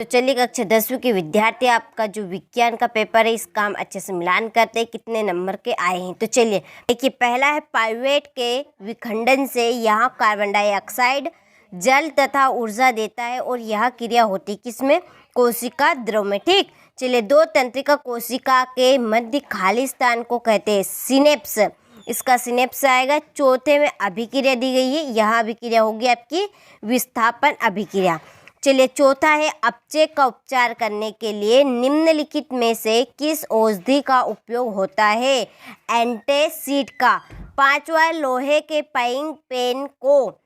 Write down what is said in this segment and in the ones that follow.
तो चलिए कक्षा 10वीं के विद्यार्थी, आपका जो विज्ञान का पेपर है इसका हम अच्छे से मिलान करते हैं कितने नंबर के आए हैं। तो चलिए देखिए, पहला है पाइरुवेट के विखंडन से यहाँ कार्बन डाइऑक्साइड जल तथा ऊर्जा देता है और यह क्रिया होती किसमें? कोशिका द्रव में। ठीक, चलिए दो तंत्रिका कोशिका के मध्य खाली स्थान को कहते हैं सिनेप्स। इसका सिनेप्स आएगा। चौथे में अभिक्रिया दी गई है, यहाँ अभिक्रिया होगी आपकी विस्थापन अभिक्रिया। चलिए चौथा है अपचय का उपचार करने के लिए निम्नलिखित में से किस औषधि का उपयोग होता है? एंटासिड का। पांचवा, लोहे के पाइंग पेन को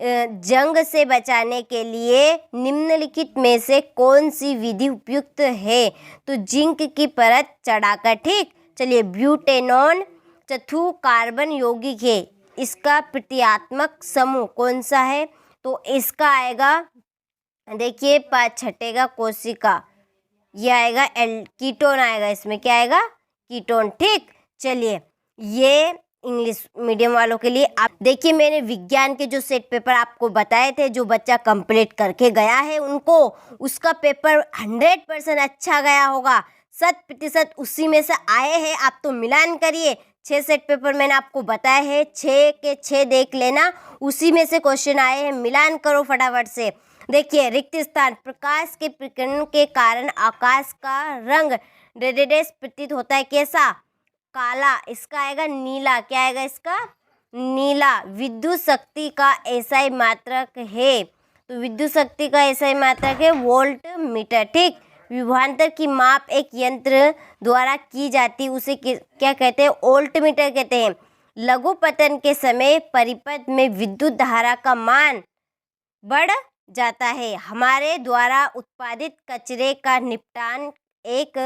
जंग से बचाने के लिए निम्नलिखित में से कौन सी विधि उपयुक्त है? तो जिंक की परत चढ़ाकर। ठीक, चलिए ब्यूटेनॉन चतुर्थ कार्बन यौगिक है, इसका प्रतीकात्मक समूह कौन सा है? तो इसका आएगा, देखिए छठेगा कोशिका, ये आएगा कीटोन आएगा, इसमें क्या आएगा? कीटोन। ठीक, चलिए ये इंग्लिश मीडियम वालों के लिए। आप देखिए, मैंने विज्ञान के जो सेट पेपर आपको बताए थे, जो बच्चा कंप्लीट करके गया है उनको उसका पेपर 100% अच्छा गया होगा, 100% उसी में से आए हैं। आप तो मिलान करिए, 6 सेट पेपर मैंने आपको बताए हैं, 6 के 6 देख लेना, उसी में से क्वेश्चन आए हैं। मिलान करो फटाफट से। देखिए, रिक्त स्थान, प्रकाश के विकिरण के कारण आकाश का रंग रेडेस प्रतीत होता है, कैसा? काला। इसका आएगा नीला, क्या आएगा इसका? नीला। विद्युत शक्ति का एसआई मात्रक है, तो विद्युत शक्ति का एसआई मात्रक है वोल्ट मीटर। ठीक, विभवांतर की माप एक यंत्र द्वारा की जाती है, उसे क्या कहते हैं? वोल्ट मीटर कहते हैं। लघु पतन के समय परिपथ में विद्युत धारा का मान बढ़ जाता है। हमारे द्वारा उत्पादित कचरे का निपटान एक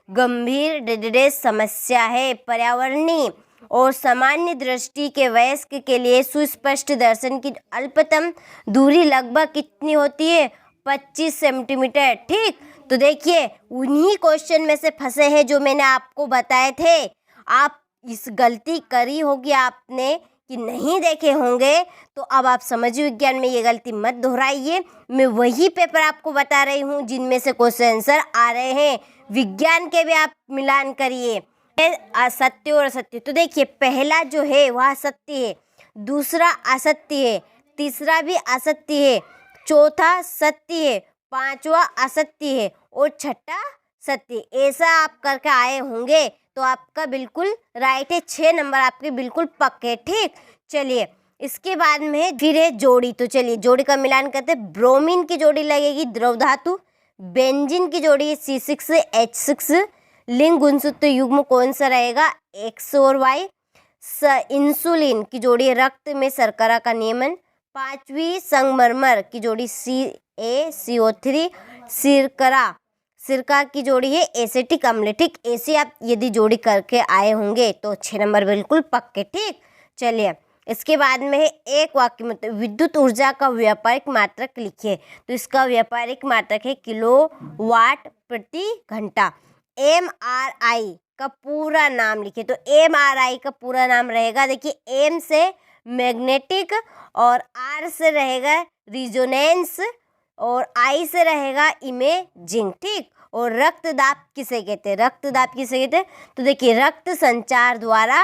गंभीर डेडेस समस्या है। पर्यावरणीय और सामान्य दृष्टि के वयस्क के लिए सुस्पष्ट दर्शन की अल्पतम दूरी लगभग कितनी होती है? 25 सेंटीमीटर। ठीक, तो देखिए उन्हीं क्वेश्चन में से फंसे हैं जो मैंने आपको बताए थे। आप इस गलती करी होगी आपने कि नहीं देखे होंगे, तो अब आप समझिए विज्ञान में ये गलती मत दोहराइए। मैं वही पेपर आपको बता रही हूँ जिनमें से क्वेश्चन आंसर आ रहे हैं। विज्ञान के भी आप मिलान करिए, असत्य और असत्य। तो देखिए, पहला जो है वह सत्य है, दूसरा असत्य है, तीसरा भी असत्य है, चौथा सत्य है, पांचवा असत्य है और छठा सत्य। ऐसा आप करके आए होंगे तो आपका बिल्कुल राइट है, 6 नंबर आपके बिल्कुल पक्के। ठीक, चलिए इसके बाद में फिर है जोड़ी। तो चलिए जोड़ी का मिलान करते हैं। ब्रोमीन की जोड़ी लगेगी द्रव धातु, बेंजीन की जोड़ी है C6H6। लिंग गुणसूत्र युग्म कौन सा रहेगा? X और Y। इंसुलिन की जोड़ी है रक्त में शर्करा का नियमन। पांचवी संगमरमर की जोड़ी CaCO3। सिरका की जोड़ी है एसिटिक अम्ल। ठीक, ऐसे आप यदि जोड़ी करके आए होंगे तो 6 नंबर बिल्कुल पक्के। ठीक, चलिए इसके बाद में है एक वाक्य में विद्युत ऊर्जा का व्यापारिक मात्रक लिखिए। तो इसका व्यापारिक मात्रक है किलोवाट प्रति घंटा। MRI का पूरा नाम लिखिए। तो MRI का पूरा नाम रहेगा, देखिए M से मैग्नेटिक और R से रहेगा रिजोनेंस और I से रहेगा इमेजिंग। ठीक, और रक्तदाब किसे कहते हैं? रक्तदाब किसे कहते हैं? तो देखिए, रक्त संचार द्वारा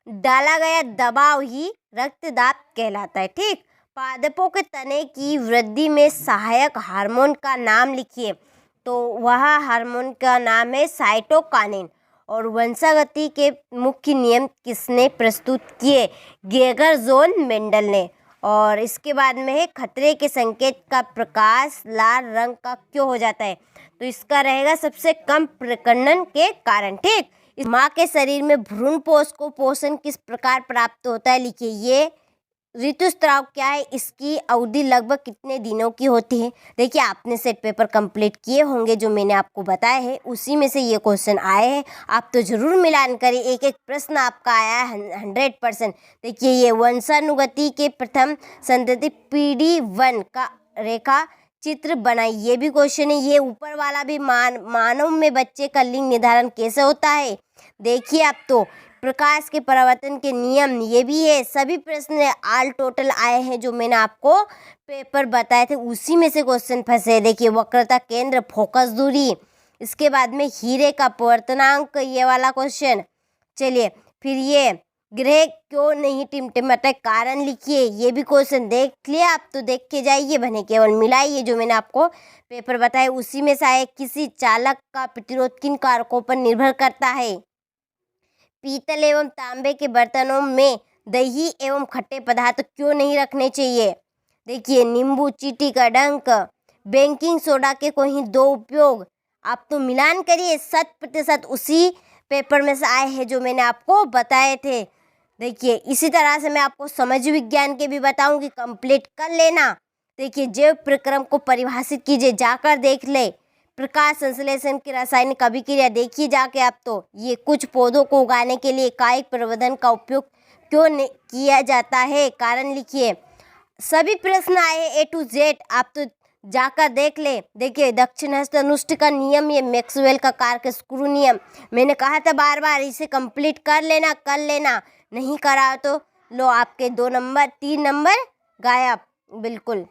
डाला गया दबाव ही रक्तदाब कहलाता है। ठीक, पादपों के तने की वृद्धि में सहायक हार्मोन का नाम लिखिए। तो वह हार्मोन का नाम है साइटोकाइनिन। और वंशागति के मुख्य नियम किसने प्रस्तुत किए? गेगर जोन मेंडल ने। और इसके बाद में है खतरे के संकेत का प्रकाश लाल रंग का क्यों हो जाता है? तो इसका रहेगा सबसे कम प्रकर्णन के कारण। ठीक, इस माँ के शरीर में भ्रूण पोष को पोषण किस प्रकार प्राप्त होता है? लिखिए, ये ऋतुस्राव क्या है, इसकी अवधि लगभग कितने दिनों की होती है? देखिए, आपने सेट पेपर कंप्लीट किए होंगे जो मैंने आपको बताए हैं, उसी में से ये क्वेश्चन आए हैं। आप तो जरूर मिलान करें, एक एक प्रश्न आपका आया है 100%। देखिए, ये वंशानुगति के प्रथम संतति PD1 का रेखा चित्र बनाई, ये भी क्वेश्चन है। ये ऊपर वाला भी मानव में बच्चे का लिंग निर्धारण कैसे होता है? देखिए, आप तो प्रकाश के परावर्तन के नियम, ये भी है। सभी प्रश्न ऑल टोटल आए हैं जो मैंने आपको पेपर बताए थे, उसी में से क्वेश्चन फंसे। देखिए वक्रता केंद्र, फोकस दूरी, इसके बाद में हीरे का अपवर्तनांक, ये वाला क्वेश्चन। चलिए फिर ये ग्रह क्यों नहीं टिमटिमाता, कारण लिखिए, ये भी क्वेश्चन देख लिया आप, तो देख के जाइए, बने केवल मिलाइए। जो मैंने आपको पेपर बताए उसी में से आए। किसी चालक का प्रतिरोध किन कारकों पर निर्भर करता है? पीतल एवं तांबे के बर्तनों में दही एवं खट्टे पदार्थ क्यों नहीं रखने चाहिए? देखिए नींबू, चींटी का डंक, बेकिंग सोडा के कोई दो उपयोग। आप तो मिलान करिए, 100% उसी पेपर में से आए हैं जो मैंने आपको बताए थे। देखिए इसी तरह से मैं आपको समझ विज्ञान के भी बताऊंगी, कंप्लीट कर लेना। देखिए जैव प्रक्रम को परिभाषित कीजिए, जाकर देख ले। प्रकाश संश्लेषण की रासायनिक अभिक्रिया देखिए जाके आप। तो ये कुछ पौधों को उगाने के लिए कायिक प्रवर्धन का उपयोग क्यों किया जाता है, कारण लिखिए। सभी प्रश्न आए A to Z, आप तो जाकर देख ले। देखिए दक्षिण हस्त अनुष्ठ का नियम, ये मैक्सवेल का कारक स्क्रू नियम, मैंने कहा था बार बार इसे कंप्लीट कर लेना। नहीं करा तो लो आपके 2 नंबर 3 नंबर गायब, बिल्कुल।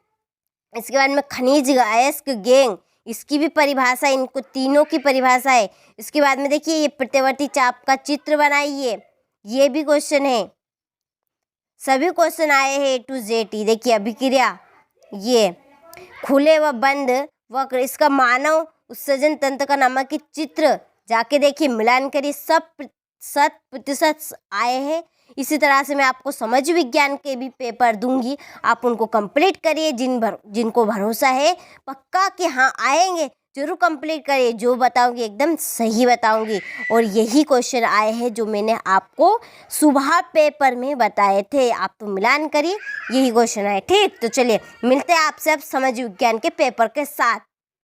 इसके बाद में खनिज अयस्क गैंग, इसकी भी परिभाषा, इनको तीनों की परिभाषा है। इसके बाद में देखिए ये प्रत्यवर्ती चाप का चित्र बनाइए, ये भी क्वेश्चन है। सभी क्वेश्चन आए हैं A to Z। देखिए अभिक्रिया, ये खुले व बंद वक्र, इसका मानव उत्सर्जन तंत्र का नामक चित्र जाके देखिए, मिलान करिए, सब 100% आए हैं। इसी तरह से मैं आपको समझ विज्ञान के भी पेपर दूंगी, आप उनको कंप्लीट करिए। जिनको भरोसा है पक्का कि हाँ आएंगे, जरूर कंप्लीट करिए। जो बताऊंगी एकदम सही बताऊंगी। और यही क्वेश्चन आए हैं जो मैंने आपको सुबह पेपर में बताए थे, आप तो मिलान करिए, यही क्वेश्चन आए। ठीक, तो चलिए मिलते हैं आपसे अब समझ विज्ञान के पेपर के साथ।